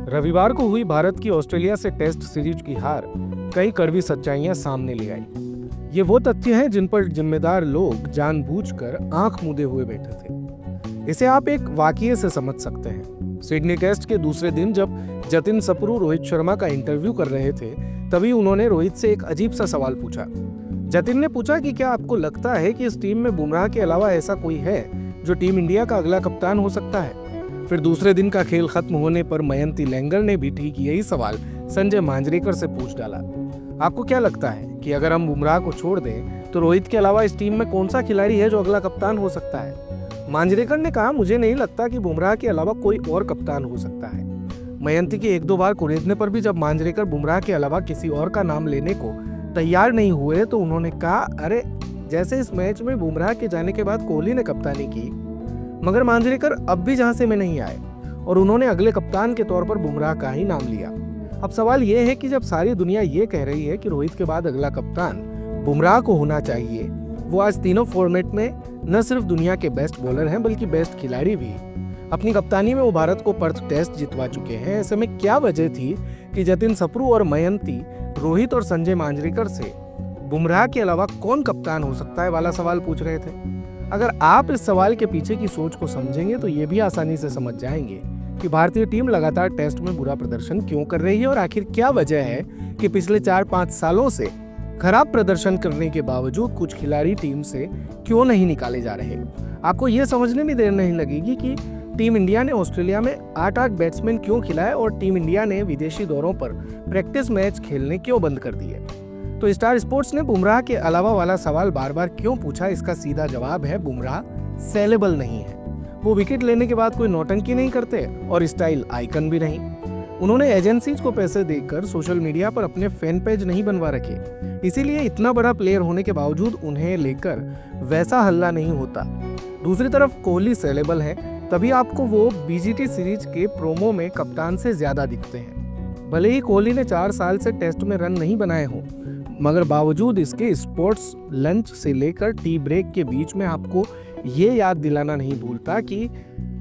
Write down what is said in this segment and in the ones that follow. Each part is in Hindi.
रविवार को हुई भारत की ऑस्ट्रेलिया से टेस्ट सीरीज की हार कई कड़वी सच्चाइयां सामने ले आई। ये वो तथ्य हैं जिन पर जिम्मेदार लोग जानबूझकर आंख मूंदे हुए बैठे थे। इसे आप एक वाकये से समझ सकते हैं। सिडनी टेस्ट के दूसरे दिन जब जतिन सप्रू रोहित शर्मा का इंटरव्यू कर रहे थे, तभी उन्होंने रोहित से एक अजीब सा सवाल पूछा। जतिन ने पूछा कि क्या आपको लगता है कि इस टीम में बुमराह के अलावा ऐसा कोई है जो टीम इंडिया का अगला कप्तान हो सकता है। फिर दूसरे दिन का खेल खत्म होने पर मयंती लैंगर ने भी ठीक यही सवाल संजय मांजरेकर से पूछ डाला। आपको क्या लगता है कि अगर हम बुमराह को छोड़ दें तो रोहित के अलावा इस टीम में कौन सा खिलाड़ी है जो अगला कप्तान हो सकता है? मांजरेकर ने कहा, मुझे नहीं लगता कि बुमराह के अलावा कोई और कप्तान हो सकता है। मयंती के एक दो बार कुरेदने पर भी जब मांजरेकर बुमराह के अलावा किसी और का नाम लेने को तैयार नहीं हुए तो उन्होंने कहा, अरे जैसे इस मैच में बुमराह के जाने के बाद कोहली ने कप्तानी की। मगर मांजरेकर अब भी झांसे में नहीं आए और उन्होंने अगले कप्तान के तौर पर बुमराह का ही नाम लिया। अब सवाल यह है कि जब सारी दुनिया ये कह रही है कि रोहित के बाद अगला कप्तान बुमराह को होना चाहिए, वो आज तीनों फॉर्मेट में न सिर्फ दुनिया के बेस्ट बॉलर हैं बल्कि बेस्ट खिलाड़ी भी। अपनी कप्तानी में वो भारत को पर्थ टेस्ट जितवा चुके हैं। ऐसे में क्या वजह थी कि जतिन सप्रू और मयंती रोहित और संजय मांजरेकर से बुमराह के अलावा कौन कप्तान हो सकता है वाला सवाल पूछ रहे थे? अगर आप इस सवाल के पीछे की सोच को समझेंगे तो ये भी आसानी से समझ जाएंगे कि भारतीय टीम लगातार टेस्ट में बुरा प्रदर्शन क्यों कर रही है और आखिर क्या वजह है कि पिछले 4-5 सालों से खराब प्रदर्शन करने के बावजूद कुछ खिलाड़ी टीम से क्यों नहीं निकाले जा रहे। आपको ये समझने में देर नहीं लगेगी कि टीम इंडिया ने ऑस्ट्रेलिया में 8-8 बैट्समैन क्यों खिलाए और टीम इंडिया ने विदेशी दौरों पर प्रैक्टिस मैच खेलने क्यों बंद कर दिए। तो स्टार स्पोर्ट्स ने बुमराह के अलावा वाला सवाल बार बार क्यों पूछा, इसका सीधा जवाब है बुमराह सेलेबल नहीं है। वो विकेट लेने के बाद कोई नौटंकी नहीं करते और स्टाइल आइकन भी नहीं। उन्होंने एजेंसीज को पैसे देकर सोशल मीडिया पर अपने फैन पेज नहीं बनवा रखे, इसीलिए इतना बड़ा प्लेयर होने के बावजूद उन्हें लेकर वैसा हल्ला नहीं होता। दूसरी तरफ कोहली सेलेबल है, तभी आपको वो बीजीटी सीरीज के प्रोमो में कप्तान से ज्यादा दिखते हैं। भले ही कोहली ने 4 साल से टेस्ट में रन नहीं बनाए हों, मगर बावजूद इसके स्पोर्ट्स लंच से लेकर टी ब्रेक के बीच में आपको ये याद दिलाना नहीं भूलता कि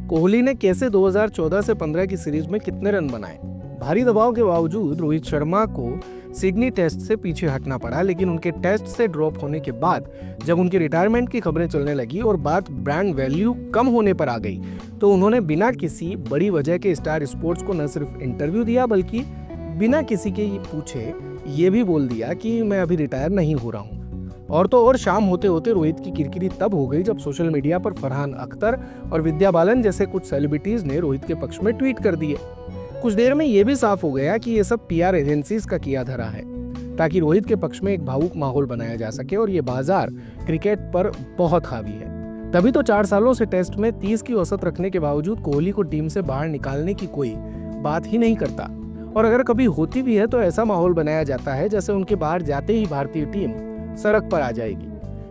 कोहली ने कैसे 2014 से 15 की सीरीज में कितने रन बनाए। भारी दबाव के बावजूद रोहित शर्मा को सिडनी टेस्ट से पीछे हटना पड़ा, लेकिन उनके टेस्ट से ड्रॉप होने के बाद जब उनकी रिटायरमेंट की खबरें चलने लगी और बात ब्रांड वैल्यू कम होने पर आ गई, तो उन्होंने बिना किसी बड़ी वजह के स्टार स्पोर्ट्स को न सिर्फ इंटरव्यू दिया बल्कि बिना किसी के पूछे ये भी बोल दिया कि मैं अभी रिटायर नहीं हो रहा हूँ। और तो और शाम होते होते रोहित की किरकिरी तब हो गई जब सोशल मीडिया पर फरहान अख्तर और विद्या बालन जैसे कुछ सेलिब्रिटीज ने रोहित के पक्ष में ट्वीट कर दिए। कुछ देर में ये भी साफ हो गया कि ये सब पीआर एजेंसीज का किया धरा है ताकि रोहित के पक्ष में एक भावुक माहौल बनाया जा सके, और ये बाजार क्रिकेट पर बहुत हावी है। तभी तो 4 सालों से टेस्ट में 30 की औसत रखने के बावजूद कोहली को टीम से बाहर निकालने की कोई बात ही नहीं करता, और अगर कभी होती भी है तो ऐसा माहौल बनाया जाता है जैसे उनके बाहर जाते ही भारतीय टीम सड़क पर आ जाएगी।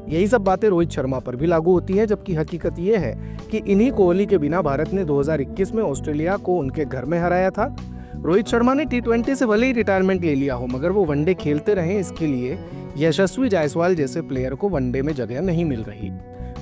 यही सब बातें रोहित शर्मा पर भी लागू होती हैं, जबकि हकीकत ये है कि इन्हीं कोहली के बिना भारत ने 2021 में ऑस्ट्रेलिया को उनके घर में हराया था। रोहित शर्मा ने T20 से भले ही रिटायरमेंट ले लिया हो, मगर वो वनडे खेलते रहे, इसके लिए यशस्वी जायसवाल जैसे प्लेयर को वनडे में जगह नहीं मिल रही।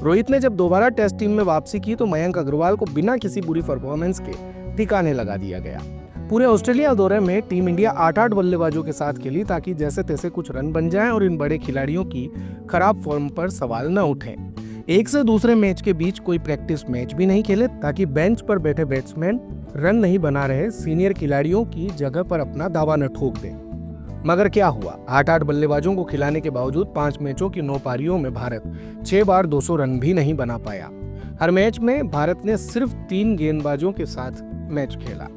रोहित ने जब दोबारा टेस्ट टीम में वापसी की तो मयंक अग्रवाल को बिना किसी बुरी परफॉर्मेंस के ठिकाने लगा दिया गया। पूरे ऑस्ट्रेलिया दौरे में टीम इंडिया 8-8 बल्लेबाजों के साथ खेली ताकि जैसे तैसे कुछ रन बन जाएं और इन बड़े खिलाड़ियों की खराब फॉर्म पर सवाल न उठें। एक से दूसरे मैच के बीच कोई प्रैक्टिस मैच भी नहीं खेले ताकि बेंच पर बैठे बैट्समैन रन नहीं बना रहे सीनियर खिलाड़ियों की जगह पर अपना दावा न ठोक दें। मगर क्या हुआ, 8-8 बल्लेबाजों को खिलाने के बावजूद 5 मैचों की 9 पारियों में भारत 6 बार 200 रन भी नहीं बना पाया। हर मैच में भारत ने सिर्फ 3 गेंदबाजों के साथ मैच खेला,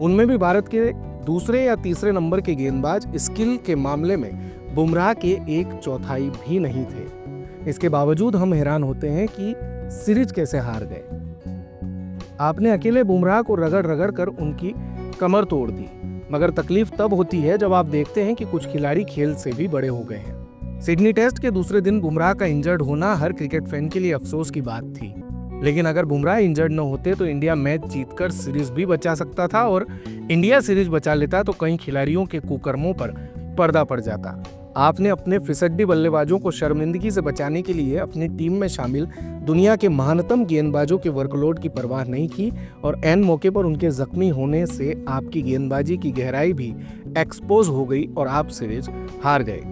उनमें भी भारत के दूसरे या तीसरे नंबर के गेंदबाज स्किल के मामले में बुमराह के 1/4 भी नहीं थे। इसके बावजूद हम हैरान होते हैं कि सीरीज कैसे हार गए। आपने अकेले बुमराह को रगड़ रगड़ कर उनकी कमर तोड़ दी, मगर तकलीफ तब होती है जब आप देखते हैं कि कुछ खिलाड़ी खेल से भी बड़े हो गए हैं। सिडनी टेस्ट के दूसरे दिन बुमराह का इंजर्ड होना हर क्रिकेट फैन के लिए अफसोस की बात थी, लेकिन अगर बुमराह इंजर्ड न होते तो इंडिया मैच जीतकर सीरीज भी बचा सकता था, और इंडिया सीरीज बचा लेता तो कई खिलाड़ियों के कुकर्मों पर पर्दा पड़ जाता। आपने अपने फिसड्डी बल्लेबाजों को शर्मिंदगी से बचाने के लिए अपनी टीम में शामिल दुनिया के महानतम गेंदबाजों के वर्कलोड की परवाह नहीं की और ऐन मौके पर उनके जख्मी होने से आपकी गेंदबाजी की गहराई भी एक्सपोज हो गई और आप सीरीज हार गए।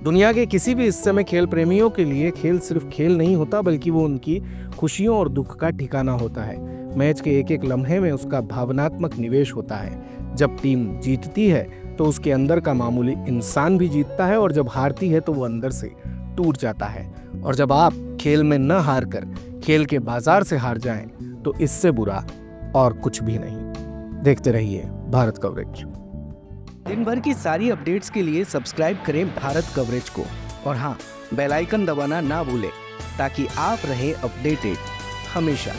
दुनिया के किसी भी हिस्से में खेल प्रेमियों के लिए खेल सिर्फ खेल नहीं होता, बल्कि वो उनकी खुशियों और दुख का ठिकाना होता है। मैच के एक एक लम्हे में उसका भावनात्मक निवेश होता है। जब टीम जीतती है तो उसके अंदर का मामूली इंसान भी जीतता है, और जब हारती है तो वो अंदर से टूट जाता है। और जब आप खेल में न हार कर खेल के बाजार से हार जाएं, तो इससे बुरा और कुछ भी नहीं। देखते रहिए भारत कवरेज। दिन भर की सारी अपडेट्स के लिए सब्सक्राइब करें भारत कवरेज को, और हाँ, बेल आइकन दबाना ना भूलें ताकि आप रहे अपडेटेड हमेशा।